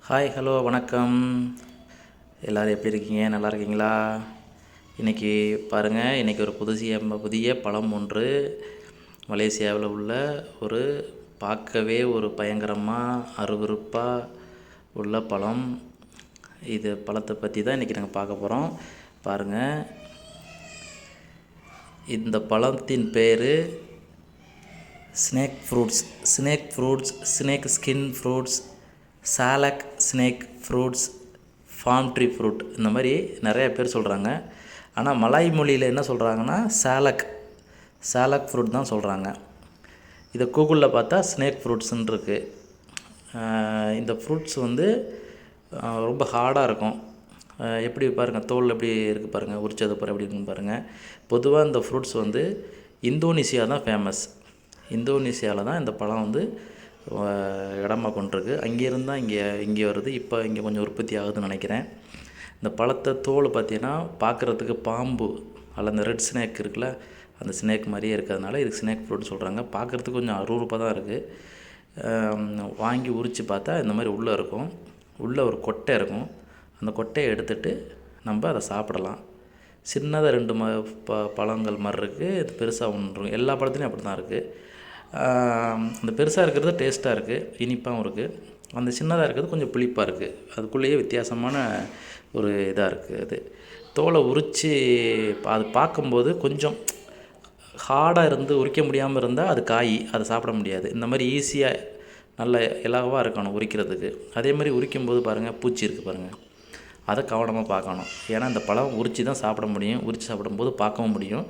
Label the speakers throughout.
Speaker 1: Hi hello வணக்கம். எல்லோரும் எப்படி இருக்கீங்க? நல்லா இருக்கீங்களா? இன்றைக்கி பாருங்கள், இன்றைக்கி ஒரு புதிய பழம் ஒன்று மலேசியாவில் உள்ள ஒரு பார்க்கவே ஒரு பயங்கரமாக அருவருப்பாக உள்ள பழம். இது பழத்தை பற்றி தான் இன்றைக்கி நாங்கள் பார்க்க போகிறோம். பாருங்கள், இந்த பழத்தின் பேர் snake fruits, snake skin fruits, salak snake fruits, palm tree fruit, இந்த மாதிரி நிறைய பேர் சொல்கிறாங்க. ஆனால் மலாய் மொழியில் என்ன சொல்கிறாங்கன்னா சாலக் ஃப்ரூட் தான் சொல்கிறாங்க. இதை கூகுளில் பார்த்தா ஸ்னேக் ஃப்ரூட்ஸ்ன்னு இருக்குது. இந்த ஃப்ரூட்ஸ் வந்து ரொம்ப ஹார்டாக இருக்கும். எப்படி பாருங்கள், தோல் எப்படி இருக்குது பாருங்கள், உரிச்சது எப்படி இருக்குன்னு பாருங்கள். பொதுவாக இந்த ஃப்ரூட்ஸ் வந்து இந்தோனேசியா தான் ஃபேமஸ். இந்தோனேசியாவில் தான் இந்த பழம் வந்து இடமா கொண்டிருக்கு. அங்கேருந்து தான் இங்கே வருது. இப்போ இங்கே கொஞ்சம் உற்பத்தி ஆகுதுன்னு நினைக்கிறேன். இந்த பழத்தை தோல் பார்த்தீங்கன்னா பார்க்குறதுக்கு பாம்பு அல்ல அந்த ரெட் ஸ்னேக் இருக்குல்ல, அந்த ஸ்னேக் மாதிரியே இருக்கிறதுனால இதுக்கு ஸ்னேக் ஃப்ரூட் சொல்கிறாங்க. பார்க்குறதுக்கு கொஞ்சம் அருவருப்பாக தான் இருக்குது. வாங்கி உரித்து பார்த்தா இந்த மாதிரி உள்ளே இருக்கும். உள்ளே ஒரு கொட்டை இருக்கும். அந்த கொட்டையை எடுத்துகிட்டு நம்ம அதை சாப்பிடலாம். சின்னதாக 2 பழங்கள் மாதிரி இருக்குது. இது பெருசாக ஒன்று. எல்லா பழத்துலையும் அப்படி தான் இருக்குது. அந்த பெருசாக இருக்கிறது டேஸ்ட்டாக இருக்குது, இனிப்பாகவும் இருக்குது. அந்த சின்னதாக இருக்கிறது கொஞ்சம் புளிப்பாக இருக்குது. அதுக்குள்ளேயே வித்தியாசமான ஒரு இதாக இருக்குது. அது தோலை உரித்து அது பார்க்கும்போது கொஞ்சம் ஹார்டாக இருந்து உரிக்க முடியாமல் இருந்தால் அது அதை சாப்பிட முடியாது. இந்த மாதிரி ஈஸியாக நல்ல இலகுவாக இருக்கணும் உரிக்கிறதுக்கு. அதே மாதிரி உரிக்கும்போது பாருங்கள், பூச்சி இருக்குது பாருங்கள், அதை கவனமாக பார்க்கணும். ஏன்னா இந்த பழம் உரித்து தான் சாப்பிட முடியும். உரித்து சாப்பிடும்போது பார்க்கவும் முடியும்.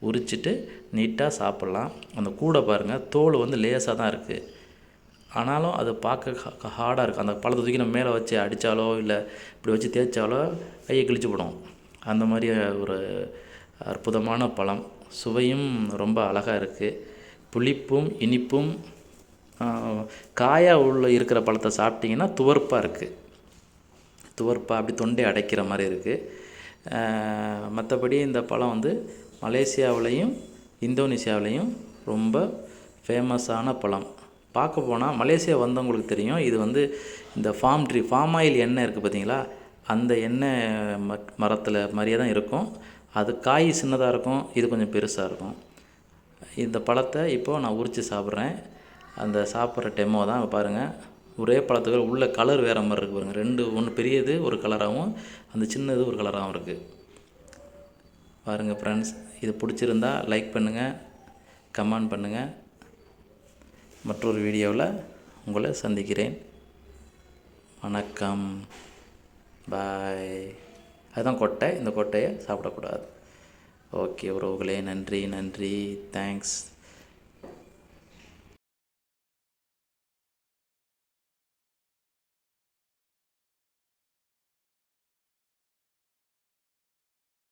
Speaker 1: உரிச்சிட்டு நீட்டாக சாப்பிட்லாம். அந்த கூடை பாருங்கள், தோல் வந்து லேசாக தான் இருக்குது. ஆனாலும் அது பார்க்க ஹார்டாக இருக்குது. அந்த பழத்தை தூக்கி நம்ம மேலே வச்சு அடித்தாலோ இல்லை இப்படி வச்சு தேய்ச்சாலோ கையை கிழிச்சு போடும். அந்த மாதிரி ஒரு அற்புதமான பழம். சுவையும் ரொம்ப அழகாக இருக்குது. புளிப்பும் இனிப்பும். காயாக உள்ள இருக்கிற பழத்தை சாப்பிட்டிங்கன்னா துவர்ப்பாக இருக்குது. அப்படி தொண்டை அடைக்கிற மாதிரி இருக்குது. மற்றபடி இந்த பழம் வந்து மலேசியாவிலையும் இந்தோனேசியாவிலையும் ரொம்ப ஃபேமஸான பழம். பார்க்க போனால் மலேசியா வந்தவங்களுக்கு தெரியும். இது வந்து இந்த ஃபார்ம் ஆயில் எண்ணெய் இருக்குது பார்த்தீங்களா, அந்த எண்ணெய் மரத்தில் மாதிரியே தான் இருக்கும். அது காய் சின்னதாக இருக்கும், இது கொஞ்சம் பெருசாக இருக்கும். இந்த பழத்தை இப்போது நான் உரித்து சாப்பிட்றேன். அந்த சாப்பிட்ற டெமோ தான் பாருங்கள். ஒரே பழத்துக்கு உள்ள கலர் வேறு மாதிரி இருக்குது பாருங்கள். ஒன்று பெரியது ஒரு கலராகவும் அந்த சின்னது ஒரு கலராகவும் இருக்குது பாருங்கள். ஃப்ரெண்ட்ஸ், இது பிடிச்சிருந்தா லைக் பண்ணுங்கள், கமெண்ட் பண்ணுங்கள். மற்றொரு வீடியோவில் உங்களை சந்திக்கிறேன். வணக்கம், பாய். அதுதான் கொட்டை. இந்த கொட்டையை சாப்பிடக்கூடாது. ஓகே உறவுகளே, நன்றி, தேங்க்ஸ்.